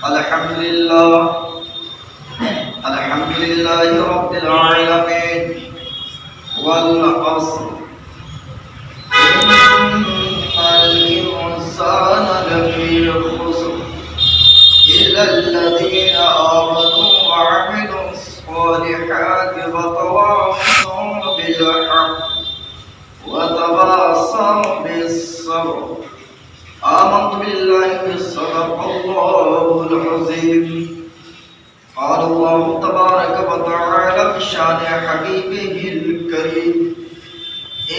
الحمد لله رب العالمين والعصر إن الإنسان لفي خسر إلا الذين آمنوا وعملوا الصالحات وتواصوا بالحق وتواصوا بالصبر. آمنت بالله صدق الله العظيم. قال الله تبارك وتعالى في شان حبيبه الكريم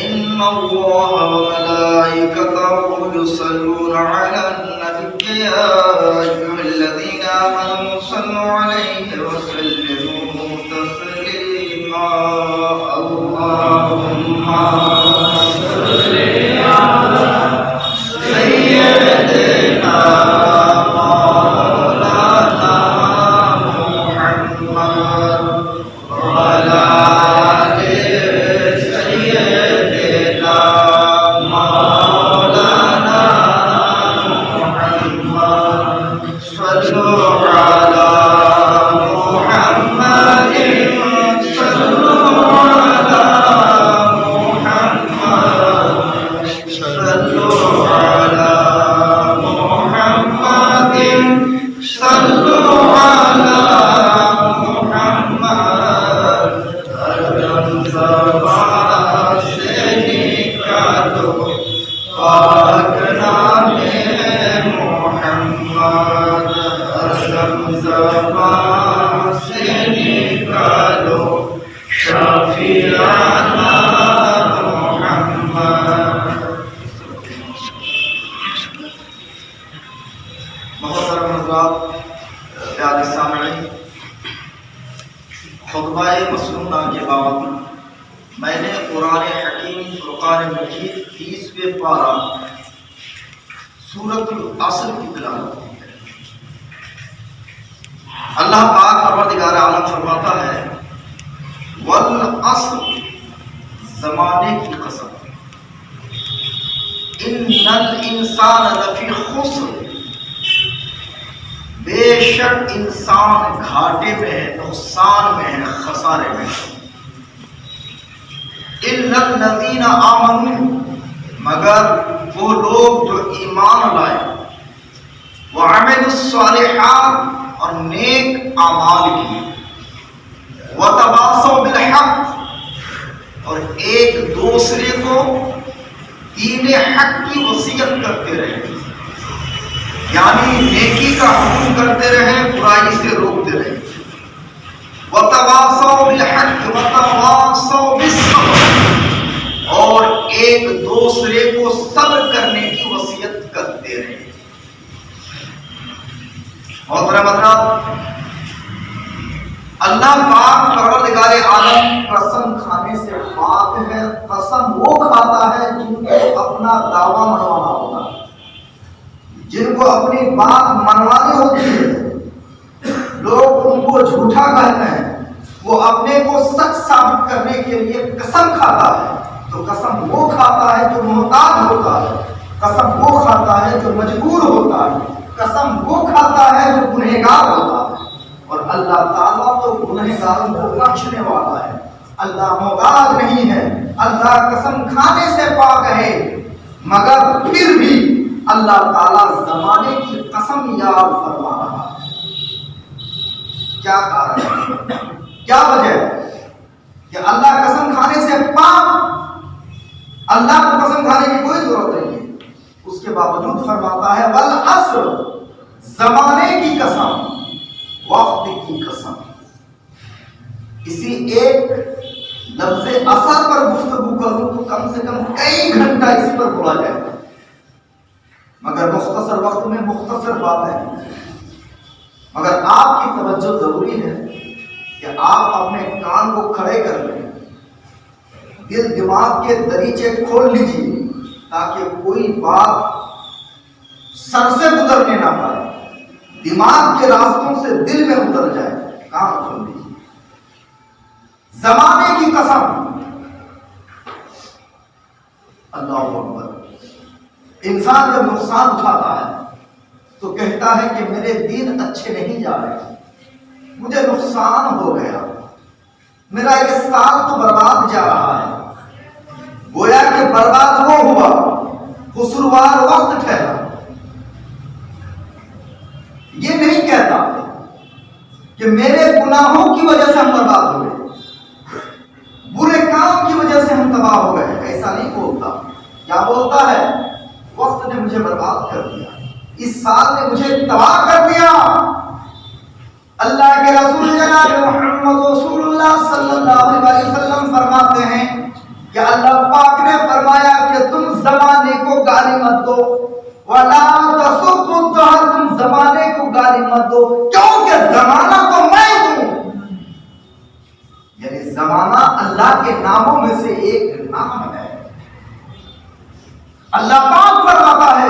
إن الله وملائكته يصلون على النبي يا أيها الذين آمنوا صلوا عليه وسلموا تسليما. اللهم صل على سيدنا مولانا محمد وعلى آل سيدنا مولانا محمد. صلوا على محمد صلوا على محمد صلوا على محمد صلوا على محمد. ارم زبان سے نکالو پاک نام محمد. ارم زبان سے نکالو شفیعنا محمد. محترم حضرات، پیارے سامعین، خطبہ مسنونہ کے بعد میں نے قرآن حکیم فرقان مجید 30ویں پارہ سورۃ العصر کی تلاوت کی ہے. اللہ پاک پروردگار عالم فرماتا ہے والعصر، زمانے کی قسم، ان الانسان لفی خسر، بے شک انسان گھاٹے میں ہے، نقصان میں ہے، خسارے میں ہے. الا الذین آمنوا، مگر وہ لوگ جو ایمان لائے، وعملوا الصالحات، اور نیک اعمال کیے، وتواصوا بالحق، اور ایک دوسرے کو دین حق کی وصیت کرتے رہے، یعنی نیکی کا حکم کرتے رہے، برائی سے روکتے رہے. وتواصوا بالحق وتواصوا بالصبر، اور ایک دوسرے کو صبر کرنے کی وصیت کرتے رہے. محترم حضرات، اللہ پاک پروردگار عالم قسم کھانے سے پاک ہے. قسم وہ کھاتا ہے جن کو اپنا دعویٰ منوانا ہوتا ہے، جن کو اپنی بات منوانی ہوتی ہے. لوگ ان کو جھوٹا کہتے ہیں، وہ اپنے کو سچ ثابت کرنے کے لیے قسم کھاتا ہے. تو قسم وہ کھاتا ہے جو محتاج ہوتا ہے، قسم وہ کھاتا ہے جو مجبور ہوتا ہے، قسم وہ کھاتا ہے جو گنہگار ہوتا ہے. اور اللہ تعالیٰ تو گنہگاروں کو بخشنے والا ہے. اللہ محتاج نہیں ہے، اللہ قسم کھانے سے پاک ہے. مگر پھر بھی اللہ تعالیٰ زمانے کی قسم یاد فرما رہا ہے. کیا کارن ہے؟ کیا وجہ ہے کہ اللہ قسم کھانے سے پاک؟ اللہ کو قسم کھانے کی کوئی ضرورت نہیں ہے. اس کے باوجود فرماتا ہے والعصر، زمانے کی قسم، وقت کی قسم. اسی ایک لفظ اثر پر گفتگو کروں تو کم سے کم کئی گھنٹہ اس پر بولا جائے گا، مگر مختصر وقت میں مختصر باتیں. مگر آپ کی توجہ ضروری ہے کہ آپ اپنے کان کو کھڑے کر لیں، دل دماغ کے دریچے کھول لیجیے تاکہ کوئی بات سر سے گزرنے نہ پائے، دماغ کے راستوں سے دل میں اتر جائے. کان کھول لیجیے. زمانے کی قسم، اللہ اکبر. انسان جب نقصان اٹھاتا ہے تو کہتا ہے کہ میرے دن اچھے نہیں جا رہے، مجھے نقصان ہو گیا، میرا یہ سال تو برباد جا رہا ہے۔ گویا کہ برباد وہ ہوا، قصوروار وقت ٹھہرا۔ یہ نہیں کہتا کہ میرے گناہوں کی وجہ سے ہم برباد ہو گئے، برے کام کی وجہ سے ہم تباہ ہو گئے، ایسا نہیں بولتا۔ کیا بولتا ہے؟ وقت نے مجھے برباد کر دیا، اس سال نے مجھے تباہ کر دیا۔ اللہ کے رسول جناب محمد رسول اللہ صلی اللہ علیہ وسلم فرماتے ہیں کہ اللہ پاک نے فرمایا کہ تم زمانے کو گالی مت دو، وَلَا تَسُبُّوا الدَّهْرَ، تم زمانے کو گالی مت دو، کیونکہ زمانہ تو میں ہوں۔ یعنی زمانہ اللہ کے ناموں میں سے ایک نام ہے۔ اللہ پاک فرماتا ہے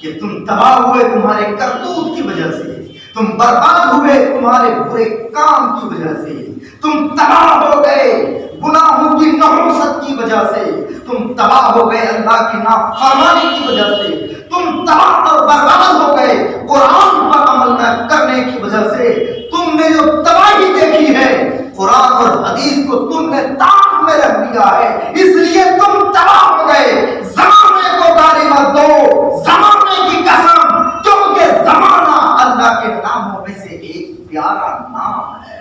کہ تم تباہ ہوئے تمہارے کرتوت کی وجہ سے، تم برباد ہوئے تمہارے برے کام کی وجہ سے، تم تباہ ہو گئے گناہوں کی نحوست کی وجہ سے، تم تباہ ہو گئے اللہ کی نافرمانی کی وجہ سے، تم تباہ اور برباد ہو گئے قرآن پر عمل نہ کرنے کی وجہ سے۔ تم نے جو تباہی دیکھی ہے قرآن اور حدیث کو تم نے تاک میں رکھ دیا ہے، اس لیے تم تباہ ہو گئے۔ زمانے کو گالی مت دو، زمانے کی قسم، کیونکہ زمانہ اللہ کے ناموں میں سے ایک پیارا نام ہے۔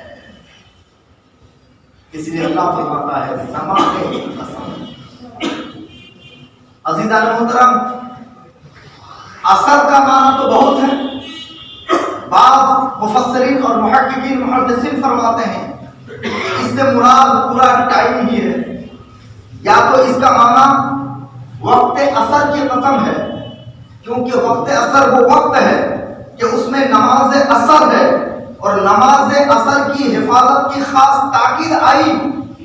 اس لیے اللہ فرماتا ہے زمانے کی قسم۔ عزیزان محترم، اثر کا معنی تو بہت ہے۔ بعض مفسرین اور محققین محدثین فرماتے ہیں کہ اس سے مراد پورا ٹائم ہی ہے، یا تو اس کا معنی وقت اثر کی قسم ہے، کیونکہ وقت اثر وہ وقت ہے کہ اس میں نماز اثر ہے، اور نماز اثر کی حفاظت کی خاص تاکید آئی۔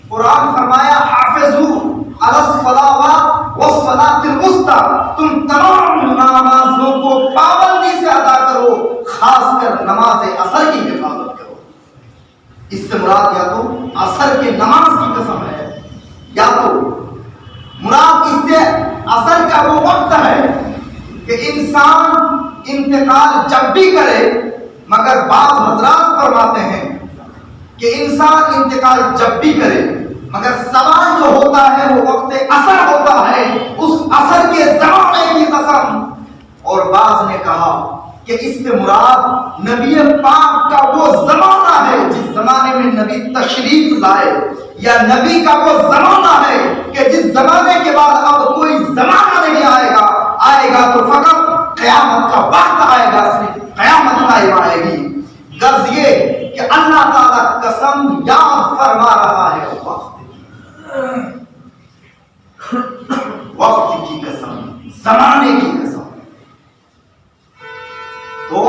قرآن فرمایا حافظوا علی الصلاوات والصلاۃ الوسطی، تم تمام نمازوں کو پابندی سے ادا کرو، خاص کر نماز اثر کی حفاظت کرو۔ اس سے مراد یا تو اثر کے نماز کی قسم ہے، یا تو مراد اس سے اثر کا وہ وقت ہے کہ انسان انتقال جب بھی کرے، مگر بعض حضرات فرماتے ہیں کہ انسان انتقال جب بھی کرے مگر سوال جو ہوتا ہے وہ وقت اثر ہوتا ہے، اس اثر کے زمانے کی قسم۔ اور بعض نے کہا کہ اس سے مراد نبی پاک کا وہ زمانہ ہے جس زمانے میں نبی تشریف لائے، یا نبی کا وہ زمانہ ہے کہ جس زمانے کے بعد اب کوئی زمانہ نہیں آئے گا، آئے گا تو فقط قیامت کا وقت آئے گا، صرف قیامت قائم آئے گی۔ غرض یہ کہ اللہ تعالیٰ قسم یاد فرما رہا ہے وقت کی قسم، زمانے کی قسم۔ تو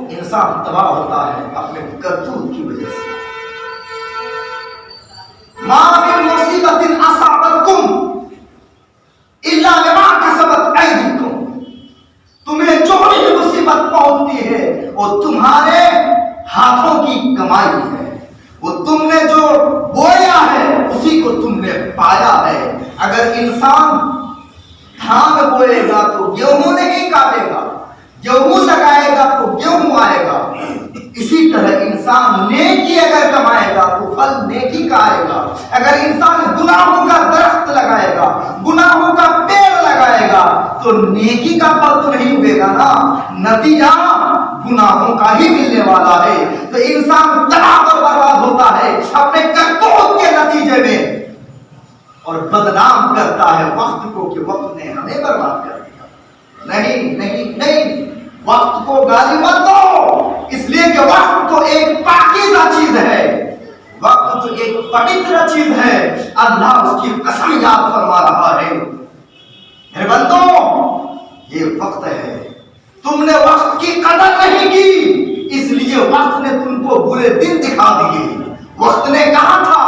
انسان تباہ ہوتا ہے اپنے کرتوت کی وجہ سے۔ ما من مصیبت اصابتکم الا بما کسبت ایدیکم، تمہیں جو بھی مصیبت پہنچتی ہے وہ تمہارے ہاتھوں کی کمائی ہے، وہ تم نے جو بویا ہے اسی کو تم نے پایا ہے۔ اگر انسان دھان بوئے گا تو گیہوں نہیں کاٹے گا، گیہوں لگائے گا تو گیہوں آئے گا۔ اسی طرح انسان نیکی اگر کمائے گا تو پھل نیکی کا آئے گا۔ اگر انسان گناہوں کا درخت لگائے گا، گناہوں کا پیڑ لگائے گا تو نیکی کا پھل تو نہیں ہوگا نا، نتیجہ گناہوں کا ہی ملنے والا ہے۔ تو انسان تباہ اور برباد ہوتا ہے اپنے کرتوت کے نتیجے میں، اور بدنام کرتا ہے وقت کو کہ وقت نے ہمیں برباد کر دیا۔ نہیں نہیں نہیں، وقت کو گالی مت دو، اس لیے کہ وقت تو ایک پاکیزہ چیز ہے، وقت تو ایک پوتر چیز ہے۔ اللہ اس کی قسم یاد فرما رہا ہے، میرے بندو یہ وقت ہے، تم نے وقت کی قدر نہیں کی، اس لیے وقت نے تم کو برے دن دکھا دیے۔ وقت نے کہا تھا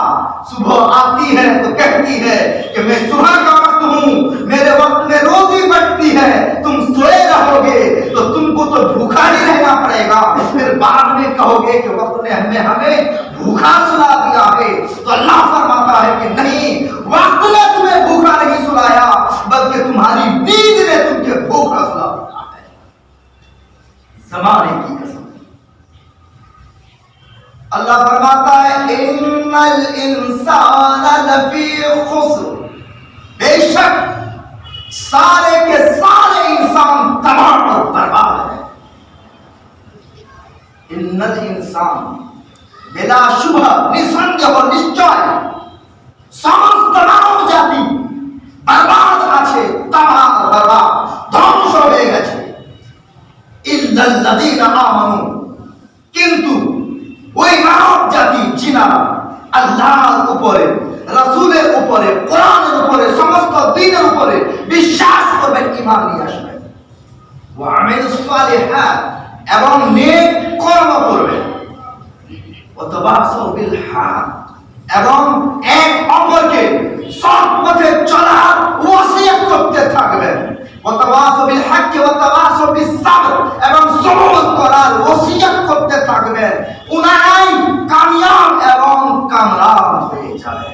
صبح آتی ہے تو کہتی ہے کہ میں صبح کا وقت ہوں، میرے وقت میں روزی بٹتی ہے، تم سوئے رہو گے تو تم کو تو بھوکا ہی رہنا پڑے گا، پھر بعد میں کہو گے کہ وقت نے ہمیں بھوکا سلا دیا ہے۔ تو اللہ فرماتا ہے کہ نہیں، وقت نے تمہیں بھوکا نہیں سلایا، بلکہ تمہاری نیند نے تم کو بھوکا سلا دیا ہے۔ زمانے کی قسم. اللہ فرماتا ہے ان الانسان لفی خسر، بے شک سارے کے سارے انسان تباہ اور برباد ہے. ان الانسان بلا شبہ نسنگ اور نشچয় সমস্ত মানব জাতি বরবাদ আছে, তামাম বরবাদ ধ্বংস হয়ে গেছে. ইল্লাল্লাযীনা আমানু, কিন্তু ওই মানব জাতি যিনারা আল্লাহর উপরে, রাসূলের উপরে, কোরআনের উপরে, সমস্ত দ্বীনের উপরে বিশ্বাস করবেন, ঈমান নিয়ে আসবেন, ওয়া আমিলুস সালিহাত, এবং নেক কর্ম করবেন, ওয়া তাওয়াসাউ বিল হক, এবং এক অপরকে সৎ পথে চলার ওসিয়ত করতে থাকবেন, ওয়া তাওয়াসাউ বিল হক ওয়া তাওয়াসাউ বিস সাবর, এবং সবর করার ওসিয়ত করতে থাকবেন, উনারাই কামিয়াব এবং কামরাব হয়ে যাবেন.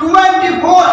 24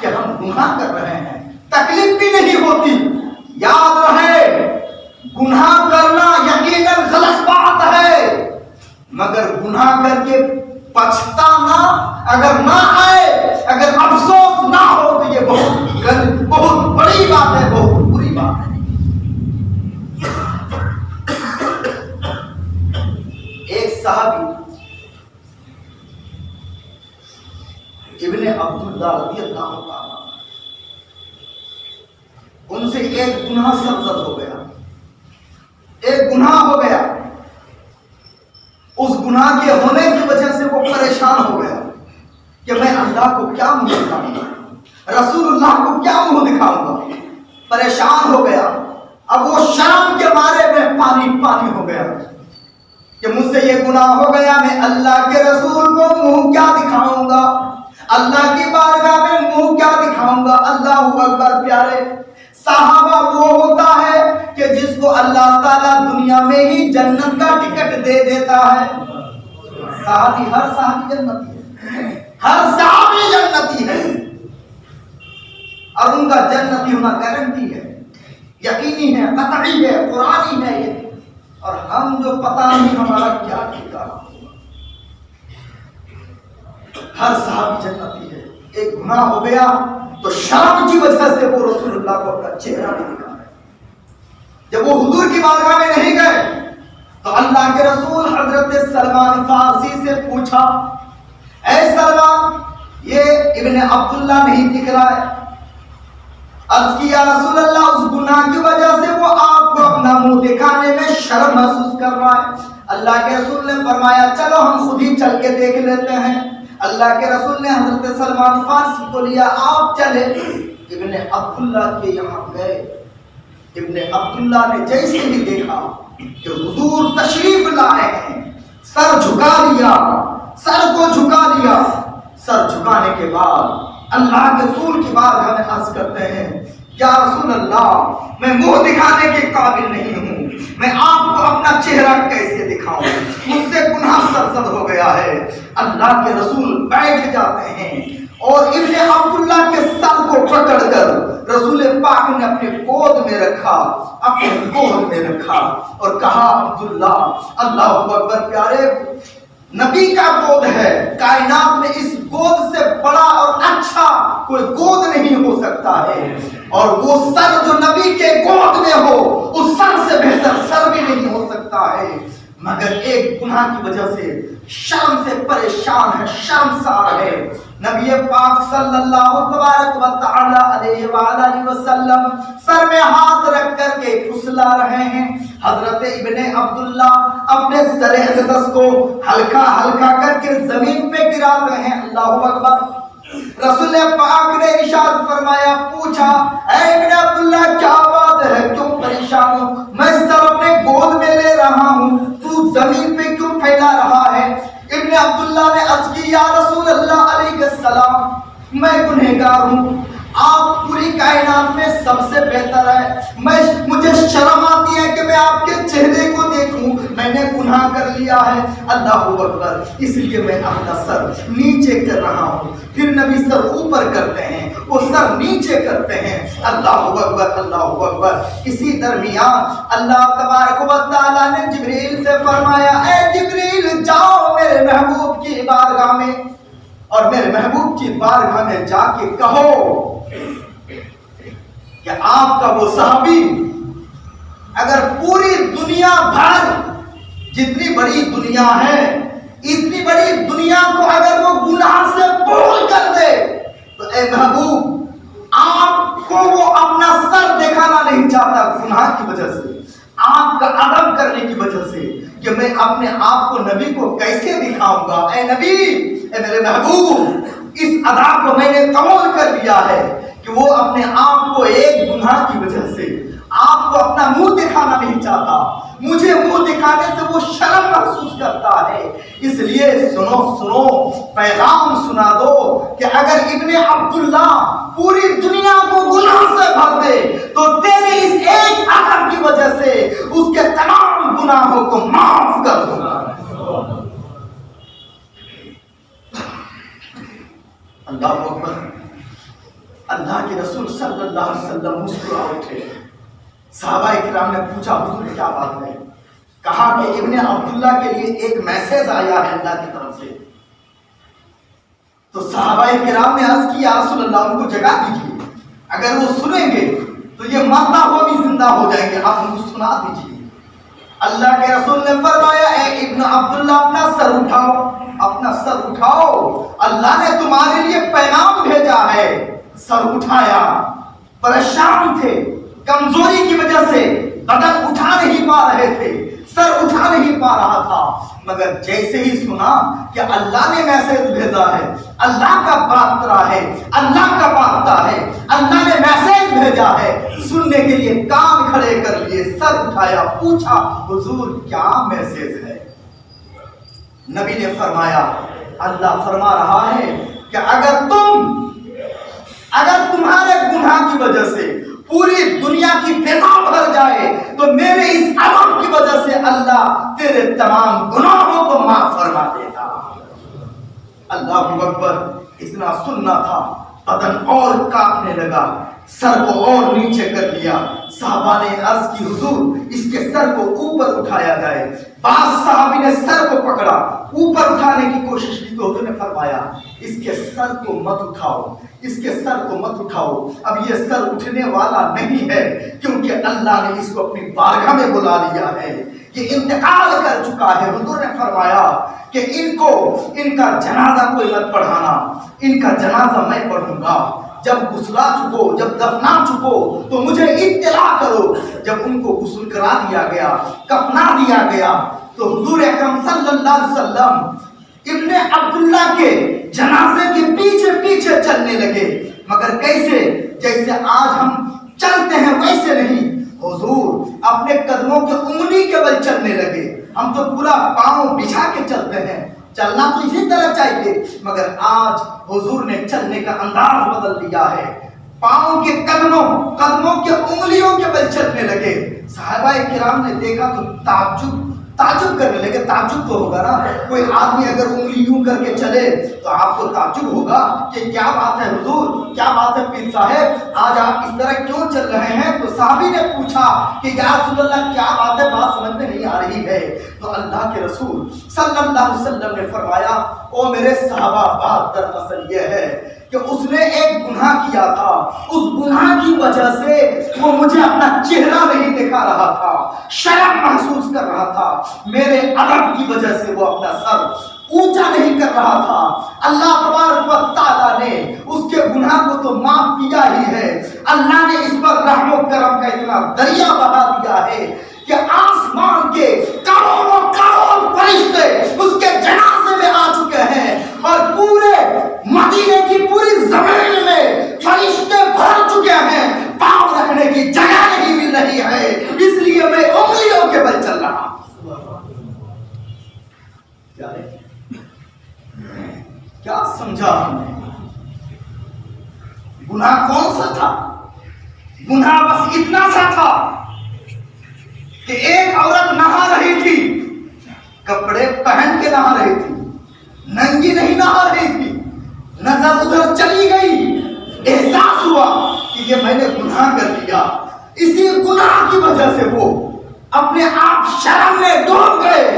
کہ ہم گناہ کر رہے ہیں، تکلیف بھی نہیں ہوتی۔ یاد رہے گناہ کرنا یقیناً غلط بات ہے، مگر گناہ کر کے پچھتانا اگر نہ آئے، اگر افسوس نہ ہو تو یہ بہت بڑی بات ہے، بہت بری بات ہے۔ ایک صحابی ابن عبداللہ رضی اللہ تعالیٰ، ان سے ایک گناہ سرزد ہو گیا، ایک گناہ ہو گیا۔ اس گناہ کے ہونے کی وجہ سے وہ پریشان ہو گیا کہ میں اللہ کو کیا منہ دکھاؤں گا، رسول اللہ کو کیا منہ دکھاؤں گا، پریشان ہو گیا۔ اب وہ شرم کے بارے میں پانی ہو گیا کہ مجھ سے یہ گناہ ہو گیا، میں اللہ کے رسول کو منہ کیا دکھاؤں گا، اللہ کی بارگاہ میں منہ کیا دکھاؤں گا۔ اللہ اکبر پیارے، صحابہ وہ ہوتا ہے کہ جس کو اللہ تعالیٰ دنیا میں ہی جنت کا ٹکٹ دے دیتا ہے۔ صحابی، ہر صحابی جنتی ہے، ہر صحابی جنتی ہے، اور ان کا جنتی ہونا گارنٹی ہے، یقینی ہے، قطعی ہے، قرآنی ہے یہ۔ اور ہم جو پتہ نہیں ہمارا کیا ٹھکانا ہوگا۔ ہر صحابی جنتی ہے۔ ایک گناہ ہو گیا تو شرم کی وجہ سے وہ رسول اللہ کو اپنا چہرہ نہیں دکھا رہے۔ جب وہ حضور کی بارگاہ میں نہیں گئے تو اللہ کے رسول حضرت سلمان فارسی سے پوچھا، اے سلمان، یہ ابن عبداللہ نہیں دکھ رہا ہے؟ عرض کیا رسول اللہ، اس گناہ کی وجہ سے وہ آپ کو اپنا منہ دکھانے میں شرم محسوس کر رہا ہے۔ اللہ کے رسول نے فرمایا چلو ہم خود ہی چل کے دیکھ لیتے ہیں۔ اللہ کے رسول نے حضرت سلمان فارسی کو لیا، آپ چلے ابن عبداللہ کے یہاں گئے۔ ابن عبداللہ نے جیسے ہی دیکھا کہ حضور تشریف لائے ہیں، سر جھکا لیا، سر کو جھکا لیا۔ سر جھکانے کے بعد اللہ کے رسول کی بارگاہ میں عرض کرتے ہیں، یا رسول اللہ، میں منہ دکھانے کے قابل نہیں ہوں، میں آپ کو اپنا چہرہ کیسے دکھاؤں، مجھ سے گناہ سرزد ہو گیا ہے۔ اللہ کے رسول بیٹھ جاتے ہیں اور ابن عبداللہ کے سر کو پکڑ کر رسول پاک نے اپنے گود میں رکھا، اپنے گود میں رکھا اور کہا، عبداللہ، اللہ اکبر پیارے، نبی کا گود ہے، کائنات میں اس گود سے بڑا اور اچھا کوئی گود نہیں ہو سکتا ہے، اور وہ سر جو نبی کے گود میں ہو اس سر سے بہتر سر بھی نہیں ہو سکتا ہے، مگر ایک گناہ کی وجہ سے شرم سے پریشان ہے، شرمسار ہے۔ نبی پاک صلی اللہ تبارک و تعالی علیہ وآلہ وسلم سر میں ہاتھ رکھ کر کے پھسلا رہے ہیں۔ حضرت ابن عبداللہ اپنے سر اقدس کو ہلکا ہلکا کر کے زمین پہ گراتے ہیں۔ اللہ اکبر۔ رسول پاک نے ارشاد فرمایا، پوچھا، اے ابن عبداللہ کیا بات ہے، کیوں پریشان ہو؟ میں سر اپنے گود میں لے رہا ہوں، تو زمین پہ کیوں پھیلا رہا ہے؟ ابن عبداللہ نے عرض کی، یا رسول اللہ علیہ السلام، میں گنہگار ہوں، آپ پوری کائنات میں سب سے بہتر ہے، مجھے شرم آتی ہے کہ میں آپ کے چہرے کو دیکھوں، میں نے گناہ کر لیا ہے۔ اللہ اکبر، اس لیے میں اپنا سر نیچے کر رہا ہوں۔ پھر نبی سر اوپر کرتے ہیں، وہ سر نیچے کرتے ہیں۔ اللہ اکبر، اللہ اکبر۔ اسی درمیان اللہ تبارک و تعالیٰ نے جبریل سے فرمایا، اے جبریل، جاؤ میرے محبوب کی بارگاہ میں، اور میرے محبوب کی بارگاہ میں جا کے کہو کہ آپ کا وہ صحابی اگر پوری دنیا بھر، جتنی بڑی دنیا ہے، اتنی بڑی دنیا کو اگر وہ گناہ سے بول کر دے تو اے محبوب، آپ کو وہ اپنا سر دکھانا نہیں چاہتا گناہ کی وجہ سے، آپ کا ادب کرنے کی وجہ سے، کہ میں اپنے آپ کو نبی کو کیسے دکھاؤں گا۔ اے نبی، اے میرے محبوب، اس ادا کو میں نے قبول کر لیا ہے کہ وہ اپنے آپ کو ایک گناہ کی وجہ سے آپ کو اپنا منہ دکھانا نہیں چاہتا، مجھے منہ دکھانے سے وہ شرم محسوس کرتا ہے۔ اس لیے سنو، پیغام سنا دو کہ اگر ابن عبداللہ پوری دنیا کو گناہ سے بھر دے تو تیرے اس ایک ادب کی وجہ سے اس کے تمام گناہوں کو معاف کر دوں گا۔ اللہ اکبر۔ مسکرا اٹھے۔ صحابہ کرام نے پوچھا حضور کیا بات ہے؟ کہا کہ ابن عبداللہ کے لیے ایک میسج آیا ہے اللہ کی طرف سے۔ تو صحابہ کرام نے عرض کی یا رسول اللہ ان کو جگا دیجیے، اگر وہ سنیں گے تو یہ مرتا ہوا بھی زندہ ہو جائیں گے، آپ ان کو سنا دیجیے۔ اللہ کے رسول نے فرمایا اے ابن عبداللہ اپنا سر اٹھاؤ، اپنا سر اٹھاؤ، اللہ نے تمہارے لیے پیغام بھیجا ہے۔ سر اٹھایا، پریشان تھے، کمزوری کی وجہ سے بدن اٹھا نہیں پا رہے تھے، سر اٹھا نہیں پا رہا تھا، مگر جیسے ہی سنا کہ اللہ نے میسج بھیجا ہے، اللہ کا پاترا ہے، اللہ کا پاتا ہے، اللہ نے میسج بھیجا ہے، سننے کے لیے کان کھڑے کر لیے، سر اٹھایا، پوچھا حضور کیا میسج ہے؟ نبی نے فرمایا اللہ فرما رہا ہے کہ اگر تمہارے گناہ کی وجہ سے پوری دنیا کی فضا بھر جائے تو میرے اس عمل کی وجہ سے اللہ تیرے تمام گناہوں کو معاف فرما دیتا۔ اللہ اکبر، اتنا سننا تھا، بدن اور کانپنے لگا، سر کو اور نیچے کر لیا۔ صحابہ نے عرض کی حضور اس کے سر کو اوپر اٹھایا جائے۔ بعض صحابی نے سر کو پکڑا، اوپر اٹھانے کی کوشش کی تو حضور نے فرمایا اس کے سر کو مت اٹھاؤ، اس کے سر کو مت اٹھاؤ، اب یہ سر اٹھنے والا نہیں ہے، کیونکہ اللہ نے اس کو اپنی بارگاہ میں بلا لیا ہے، یہ انتقال کر چکا ہے۔ حضور نے فرمایا کہ ان کا جنازہ کوئی مت پڑھانا، ان کا جنازہ میں پڑھوں گا، جب غسلا چکو، جب دفنا چکو تو مجھے اطلاع کرو۔ جب ان کو غسل کرا دیا گیا، کفنا دیا گیا، تو حضور اکرم صلی اللہ علیہ وسلم ابن عبداللہ کے جنازے کے پیچھے پیچھے چلنے لگے، مگر کیسے؟ جیسے آج ہم چلتے ہیں ویسے نہیں، حضور اپنے قدموں کے انگلی کے بل چلنے لگے۔ ہم تو پورا پاؤں بچھا کے چلتے ہیں، چلنا تو اسی طرح چاہیے، مگر آج حضور نے چلنے کا انداز بدل دیا ہے، پاؤں کے قدموں کے انگلیوں کے بل چلنے لگے۔ صحابہ کرام نے دیکھا تو تعجب کرنے لگے۔ تعجب تو ہوگا نا، کوئی آدمی اگر انگلی یوں کر کے چلے تو آپ کو تعجب ہوگا کہ کیا بات ہے حضور، کیا بات ہے پیر صاحب، آج آپ اس طرح کیوں چل رہے ہیں؟ تو صحابی نے پوچھا کہ یا رسول اللہ کیا بات ہے، بات سمجھ میں نہیں آ رہی ہے۔ تو اللہ کے رسول صلی اللہ علیہ وسلم نے فرمایا او میرے صحابہ، بات دراصل یہ ہے کہ اس نے ایک گناہ کیا تھا، اس گناہ کی وجہ سے وہ مجھے اپنا چہرہ نہیں دکھا رہا تھا، شرم محسوس کر رہا تھا، میرے ادب کی وجہ سے وہ اپنا سر اونچا نہیں کر رہا تھا۔ اللہ تبارک و تعالیٰ نے اس کے گناہ کو تو معاف کیا ہی ہے، اللہ نے اس پر رحم و کرم کا اتنا دریا بہا دیا ہے کہ آسمان کے کروڑوں فرشتے اس کے جنازے میں آ چکے ہیں، اور پورے مدینے کی پوری زمین میں فرشتے بھر چکے ہیں، پاؤں رکھنے کی جگہ نہیں مل رہی ہے، اس لیے میں انگلیوں کے بل چل رہا ہوں۔ کیا سمجھا ہم نے؟ گناہ کون سا تھا؟ گناہ بس اتنا سا تھا کہ ایک عورت نہا رہی تھی، کپڑے پہن کے نہا رہی تھی، ننگی نہیں نہا رہی تھی، نظر ادھر چلی گئی، احساس ہوا کہ یہ میں نے گناہ کر لیا، اسی گناہ کی وجہ سے وہ اپنے آپ شرم میں ڈوب گئے۔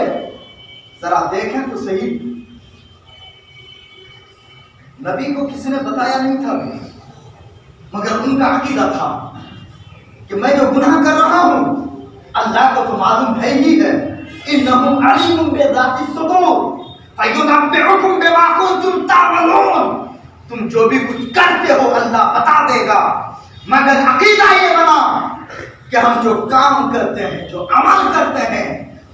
ذرا دیکھیں تو صحیح، نبی کو کسی نے بتایا نہیں تھا، مگر ان کا عقیدہ تھا کہ میں جو گناہ کر رہا ہوں اللہ کو تو معلوم ہے ہی ہے، انہم علیم بذات الصدور فینبئکم بما کنتم تعملون، تم جو بھی کچھ کرتے ہو اللہ بتا دے گا، مگر عقیدہ یہ بنا کہ ہم جو کام کرتے ہیں، جو عمل کرتے ہیں،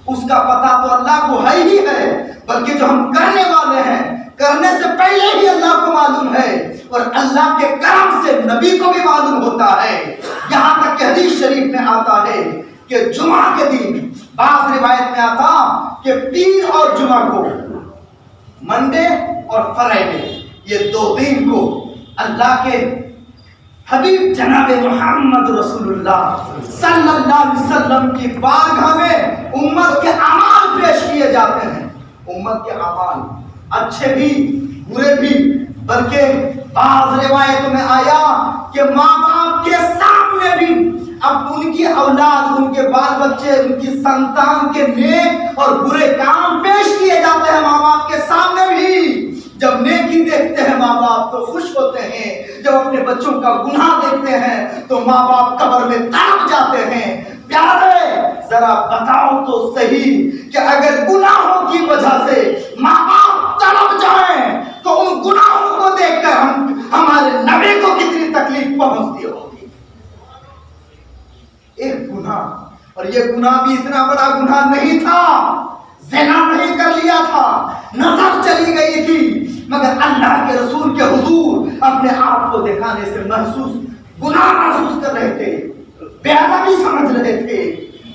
اس کا پتہ تو اللہ کو ہے ہی ہے، بلکہ جو ہم کرنے والے ہیں کرنے سے پہلے ہی اللہ کو معلوم ہے، اور اللہ کے کرم سے نبی کو بھی معلوم ہوتا ہے۔ یہاں تک کہ حدیث شریف میں آتا ہے کہ جمعہ کے دن، بعض روایت میں آتا کہ پیر اور جمعہ کو، منڈے اور فرائیڈے، یہ دو دن کو اللہ کے حبیب جناب محمد رسول اللہ صلی اللہ علیہ وسلم کی بارگاہ میں امت کے اعمال پیش کیے جاتے ہیں، امت کے اعمال اچھے بھی برے بھی، بلکہ بعض روایتوں میں آیا کہ ماں باپ کے سامنے اب ان کی اولاد، ان کے بال بچے، ان کی سنتان کے نیک اور برے کام پیش کیے جاتے ہیں ماں باپ کے سامنے بھی۔ جب نیکی دیکھتے ہیں ماں باپ تو خوش ہوتے ہیں، جب اپنے بچوں کا گناہ دیکھتے ہیں تو ماں باپ قبر میں تڑپ جاتے ہیں۔ پیارے ذرا بتاؤ تو صحیح کہ اگر گناہوں کی وجہ سے ماں باپ تڑپ جائیں تو ان گناہوں کو دیکھ کر ہمارے نبی کو کتنی تکلیف پہنچتی ہوگی۔ ایک گناہ، اور یہ گناہ بھی اتنا بڑا گناہ نہیں تھا، زنا نہیں کر لیا تھا، نظر چلی گئی تھی، مگر اللہ کے رسول کے حضور اپنے آپ کو دکھانے سے گناہ محسوس کر رہے تھے، بے ادبی سمجھ رہے تھے،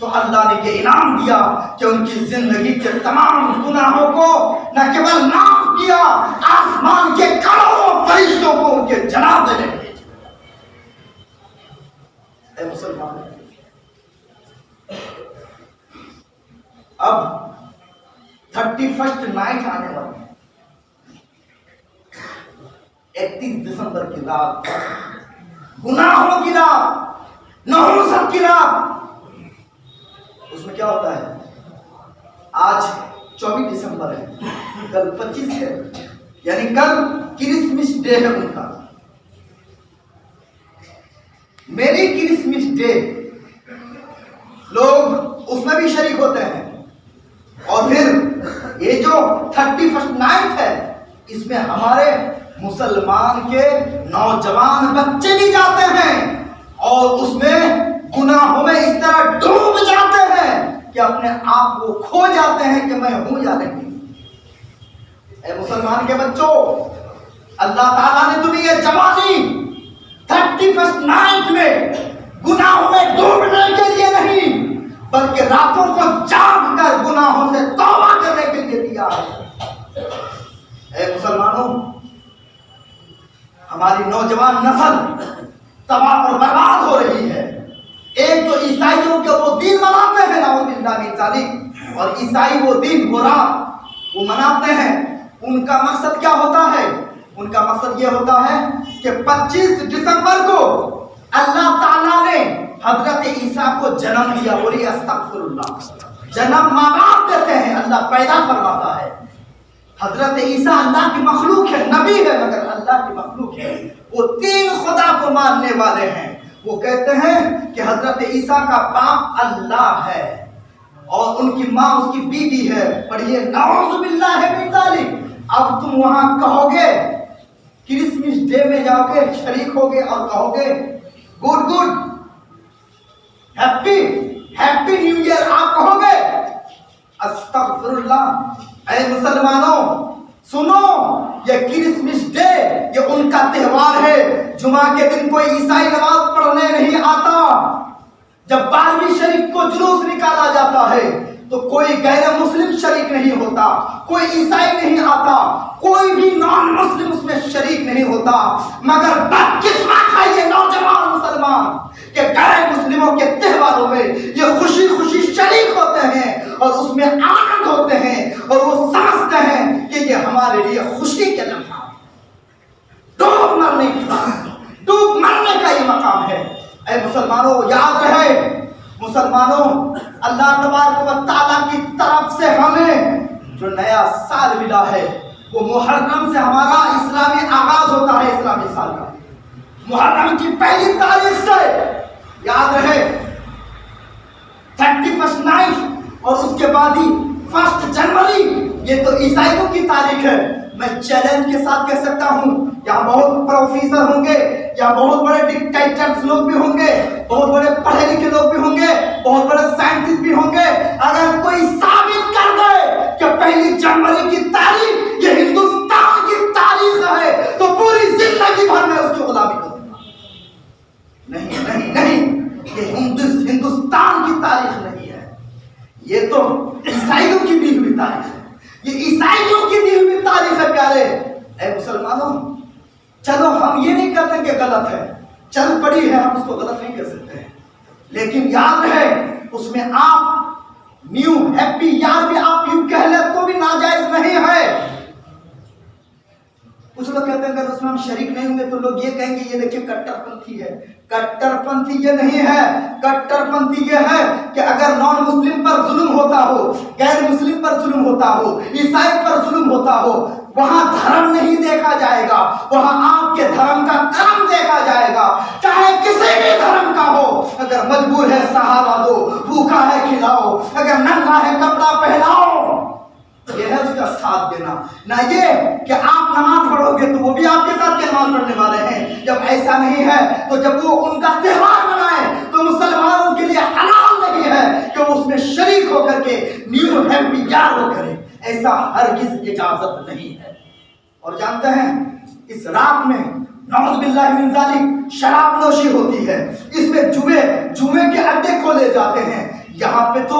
تو اللہ نے یہ انعام دیا کہ ان کی زندگی کے تمام گناہوں کو نہ کیول معاف کیا، آسمان کے کروڑوں فرشتوں کو ان کے جنازے میں بھیجا۔ اے مسلمان، اب 31 نائٹ آنے والی ہے، 31 دسمبر کی رات، گناہوں کی رات، نحوست کی رات۔ اس میں کیا ہوتا ہے؟ آج 24 دسمبر ہے، کل 25 ہے، یعنی کل کرسمس ڈے ہے ان کا۔ میری کرسمس ڈے لوگ اس میں بھی شریک ہوتے ہیں، اور پھر یہ جو 31 نائٹ ہے اس میں ہمارے مسلمان کے نوجوان بچے بھی جاتے ہیں اور اس میں گناہوں میں اس طرح ڈوب جاتے ہیں کہ اپنے آپ کو کھو جاتے ہیں کہ میں ہوں یا نہیں۔ اے مسلمان کے بچوں، اللہ تعالیٰ نے تمہیں یہ جوانی 31 نائٹ میں گناہوں میں ڈوبنے کے لیے نہیں بلکہ راتوں کو جاگ کر گناہوں سے توبہ کرنے کے لیے دیا ہے۔ اے مسلمانوں، ہماری نوجوان نسل تباہ اور برباد ہو رہی ہے۔ ایک تو عیسائیوں کے وہ دین مناتے ہیں، نعوذ باللہ من ذالک، اور عیسائی وہ دین وہ رات وہ مناتے ہیں۔ ان کا مقصد کیا ہوتا ہے؟ ان کا مقصد یہ ہوتا ہے کہ 25 دسمبر کو اللہ تعالیٰ نے حضرت عیسیٰ کو جنم دیا۔ بولیے استغفر اللہ۔ جنم ماں باپ دیتے ہیں، اللہ پیدا فرماتا ہے۔ حضرت عیسیٰ اللہ کی مخلوق ہے، نبی ہے مگر اللہ کی مخلوق ہے۔ وہ تین خدا کو ماننے والے ہیں۔ وہ کہتے ہیں کہ حضرت عیسیٰ کا باپ اللہ ہے اور ان کی ماں اس کی بیوی ہے۔ پڑھیے نعوذ باللہ من ذالک۔ اب تم وہاں کہو گے، کرسمس ڈے میں جاؤ گے، شریک ہوگے اور کہو گے good good, happy happy new year, آپ کہو گے؟ استغفر اللہ۔ اے مسلمانوں سنو، یہ کرسمس ڈے یہ ان کا تہوار ہے۔ جمعہ کے دن کوئی عیسائی نماز پڑھنے نہیں آتا۔ جب 12ویں شریف کو جلوس نکالا جاتا ہے تو کوئی غیر مسلم شریک نہیں ہوتا، کوئی عیسائی نہیں آتا، کوئی بھی نان مسلم اس میں شریک نہیں ہوتا، مگر بدقسمت ہے یہ نوجوان مسلمان کہ غیر مسلموں کے تہواروں میں یہ خوشی خوشی شریک ہوتے ہیں اور اس میں آنند ہوتے ہیں اور وہ سمجھتے ہیں کہ یہ ہمارے لیے خوشی کے لمحات، ڈوب مرنے کی بات، ڈوب مرنے کا یہ مقام ہے۔ اے مسلمانوں یاد رہے، مسلمانوں اللہ تبارک و تعالیٰ کی طرف سے ہمیں جو نیا سال ملا ہے وہ محرم سے ہمارا اسلامی آغاز ہوتا ہے، اسلامی سال کا محرم کی پہلی تاریخ سے۔ یاد رہے 31 نائٹ اور اس کے بعد ہی 1 جنوری، یہ تو عیسائیوں کی تاریخ ہے۔ میں چیلنج کے ساتھ کہہ سکتا ہوں، یہاں بہت پروفیسر ہوں گے، یہاں بہت بڑے ڈکٹیٹرز لوگ بھی ہوں گے، بہت بڑے پڑھے لکھے لوگ بھی ہوں گے، بہت بڑے سائنٹسٹ بھی ہوں گے، اگر کوئی ثابت کر دے کہ 1 جنوری کی تاریخ یہ ہندوستان کی تاریخ ہے تو پوری زندگی بھر میں اس کی غلامی کروں گا۔ نہیں نہیں نہیں، یہ ہندوستان کی تاریخ نہیں ہے، یہ تو عیسائیوں کی دی ہوئی تاریخ ہے، یہ عیسائیوں کی دی ہوئی تاریخ ہے۔ پیارے اے مسلمانوں، چلو ہم یہ نہیں کہتے کہ غلط ہے، چل پڑی ہے، ہم اس کو غلط نہیں کہہ سکتے ہیں، لیکن یاد رہے اس میں آپ نیو ہیپی یار بھی آپ یوں کہہ لیں تو بھی ناجائز نہیں ہے۔ کچھ لوگ کہتے ہیں اگر اس میں ہم شریک نہیں ہوں گے تو لوگ یہ کہیں گے یہ دیکھیے کٹر پنتھی ہے. کٹر پنتھی یہ نہیں ہے. کٹر پنتھی یہ ہے کہ اگر نان مسلم پر ظلم ہوتا ہو، غیر مسلم پر ظلم ہوتا ہو، عیسائی پر ظلم ہوتا ہو، وہاں دھرم نہیں دیکھا جائے گا، وہاں آپ کے دھرم کا کرم دیکھا جائے گا، چاہے کسی بھی دھرم کا ہو. اگر مجبور ہے سہارا دو، بھوکا ہے کھلاؤ، اگر ننگا ہے کپڑا پہناؤ. یہ ہے اس کا ساتھ دینا. نہ یہ کہ آپ نماز پڑھو گے تو وہ بھی آپ کے ساتھ کے نماز پڑھنے والے ہیں. جب ایسا نہیں ہے تو جب وہ ان کا تہوار منائے تو مسلمانوں کے لیے حلال نہیں ہے کہ وہ اس میں شریک ہو کر کے نیو ہیپی ایئر وہ کرے. ایسا ہرگز اجازت نہیں ہے. اور جانتے ہیں اس رات میں نعوذ باللہ من ذالک شراب نوشی ہوتی ہے، اس میں جوئے کے اڈے کھولے جاتے ہیں، یہاں پہ تو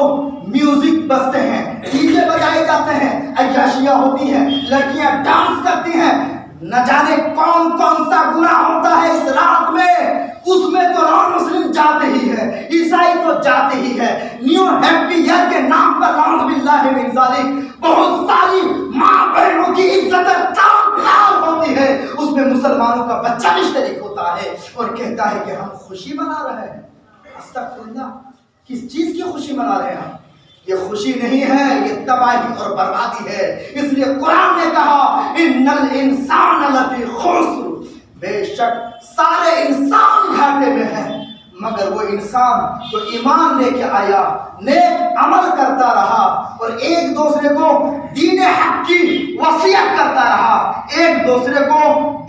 میوزک بجتے ہیں، ڈی جے بجائے جاتے ہیں، عیاشیاں ہوتی ہیں، لڑکیاں ڈانس کرتی ہیں. نہ جانے کون کون سا گناہ ہوتا ہے اس رات میں. اس میں تو نان مسلم جاتے ہی ہے، عیسائی تو جاتے ہی ہے. نیو ہیپی ایئر کے نام پر نعوذ باللہ من ذالک بہت ساری ماں بہنوں کی عزت ہوتی ہے. اس میں مسلمانوں کا بچہ بھی شریک ہوتا ہے اور کہتا ہے کہ ہم خوشی منا رہے ہیں. استغفر اللہ، کس چیز کی خوشی منا رہے ہیں ہم؟ یہ خوشی نہیں ہے، یہ تباہی اور بربادی ہے. اس لیے قرآن نے کہا ان الانسان لفی خسر، بے شک سارے انسان گھاٹے میں ہیں مگر وہ انسان جو ایمان لے کے آیا، نیک عمل کرتا رہا اور ایک دوسرے کو دین حق کی وصیت کرتا رہا، ایک دوسرے کو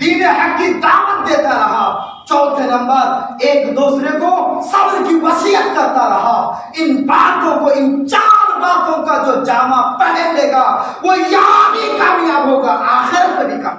دین حق کی دعوت دیتا رہا. چوتھے نمبر ایک دوسرے کو صبر کی وصیت کرتا رہا. ان باتوں کو، ان 4 باتوں کا جو جامع پہن لے گا وہ یہاں بھی کامیاب ہوگا، آخرت میں بھی کامیاب.